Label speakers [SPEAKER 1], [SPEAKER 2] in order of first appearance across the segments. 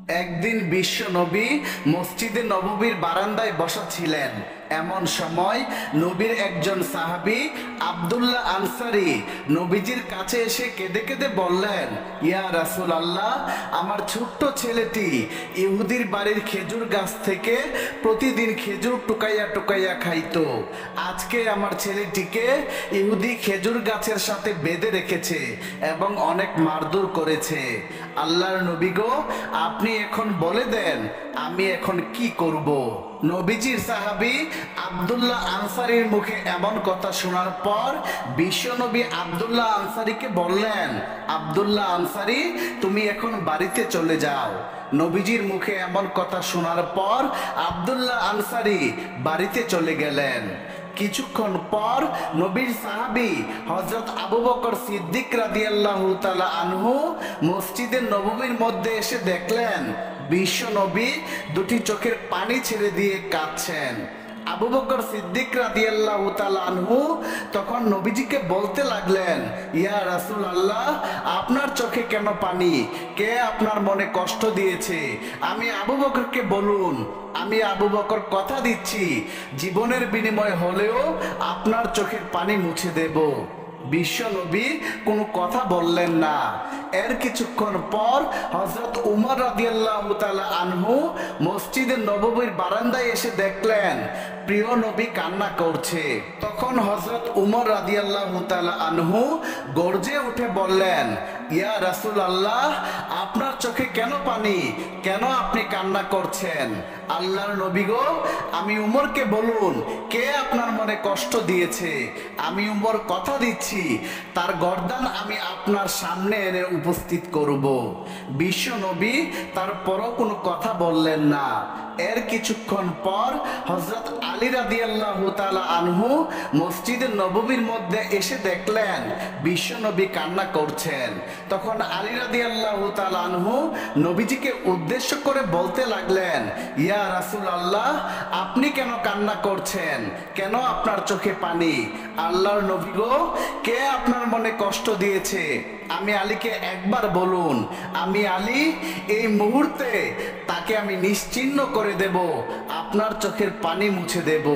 [SPEAKER 1] একদিন বিশ্ব নবী মসজিদে নববীর বারান্দায় বসা ছিলেন। এমন সময় নবীর একজন সাহাবী আব্দুল্লাহ আনসারী নবীজির কাছে এসে কেঁদে কেঁদে বললেন, ইয়া রাসূলুল্লাহ, আমার ছোট্ট ছেলেটি ইহুদির বাড়ির খেজুর গাছ থেকে প্রতিদিন খেজুর টুকাইয়া টুকাইয়া খাইতো। আজকে আমার ছেলেটিকে ইহুদি খেজুর গাছের সাথে বেঁধে রেখেছে এবং অনেক মারধর করেছে। আল্লাহর নবী গো, আপনি এখন বলে দেন আমি এখন কি করব? নবীজির সাহাবী আব্দুল্লাহ আনসারীর মুখে এমন কথা শোনার পর বিশ্বনবী আব্দুল্লাহ আনসারীকে বললেন, আব্দুল্লাহ আনসারী, তুমি এখন বাড়িতে চলে যাও। নবীজির মুখে এমন কথা শোনার পর আব্দুল্লাহ আনসারী বাড়িতে চলে গেলেন। কিছুক্ষণ পর নবীর সাহাবী হযরত আবু বকর সিদ্দিক রাদিয়াল্লাহু তাআলা আনহু মসজিদের নববীর মধ্যে এসে দেখলেন বিশ্ব নবী দুটি চোখের পানি ছেড়ে দিয়ে কাঁদছেন। আবু বকর সিদ্দিক রাদিয়াল্লাহু তাআলা আনহু তখন নবীজিকে বলতে লাগলেন, ইয়া রাসূলুল্লাহ, আপনার চোখে কেন পানি? কে আপনার মনে কষ্ট দিয়েছে? আমি আবু বকরকে বলুন। আমি আবু বকর কথা দিচ্ছি, জীবনের বিনিময় হলেও আপনার চোখের পানি মুছে দেব। বিশ্ব নবী কোনো কথা বললেন না। এর কিছুক্ষণ পর হযরত উমর রাদিয়াল্লাহু তাআলা আনহু মসজিদের নববীর বারান্দায় এসে দেখলেন প্রিয় নবী কান্না করছে। তখন হযরত উমর রাদিয়াল্লাহু তাআলা আনহু গর্জে উঠে বললেন, ইয়া রাসূলুল্লাহ, আপনার চোখে কেন পানি? কেন আপনি কান্না করছেন? আল্লাহর নবী গো, আমি উমরকে বলুন কে আপনার মনে কষ্ট দিয়েছে। আমি উমর কথা দিচ্ছি, তার গর্দান আমি আপনার সামনে এনে উপস্থিত করব। বিশ্ব নবী তারপরও কোনো কথা বললেন না। এর কিছুক্ষণ পর হযরত আলী রাদিয়াল্লাহু তাআলা আনহু মসজিদের নববীর মধ্যে এসে দেখলেন বিশ্ব নবী কান্না করছেন। তখন আলী রাদিয়াল্লাহু তাআলা আনহু নবীজিকে উদ্দেশ্য করে বলতে লাগলেন, ইয়া রাসূলুল্লাহ, আপনি কেন কান্না করছেন? কেন আপনার চোখে পানি? আল্লাহর নবী গো, কে আপনার মনে কষ্ট দিয়েছে? আমি আলীকে একবার বলুন। আমি আলী এই মুহূর্তে তাকে আমি নিশ্চিহ্ন করে দেব, আপনার চোখের পানি মুছে দেব।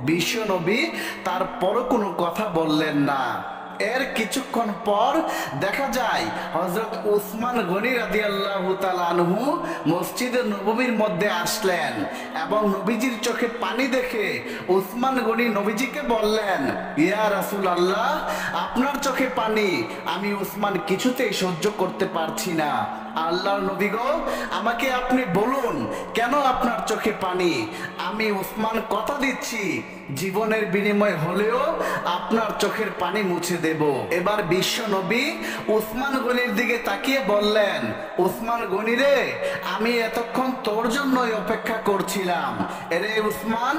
[SPEAKER 1] বিশ্ব নবী তারপরও কোনো কথা বললেন না। এর কিছুক্ষণ পর দেখা যায় হযরত উসমান গনি রাদিয়াল্লাহু তাআলা আনহু মসজিদের নববীর মধ্যে আসলেন এবং নবীজির চোখে পানি দেখে উসমান গনি নবীজিকে বললেন, ইয়া রাসূলুল্লাহ, আপনার চোখে পানি আমি উসমান কিছুতেই সহ্য করতে পারছি না। আল্লাহর নবী গো, আমাকে আপনি বলুন কেন আপনার চোখে পানি? আমি উসমান কথা দিচ্ছি, জীবনের বিনিময় হলেও আপনার চোখের পানি মুছে দেব। এবার বিশ্ব নবী উসমান গনির দিকে তাকিয়ে বললেন, উসমান গনি রে, আমি এতক্ষণ তোর জন্যই অপেক্ষা করছিলাম। এরে উসমান,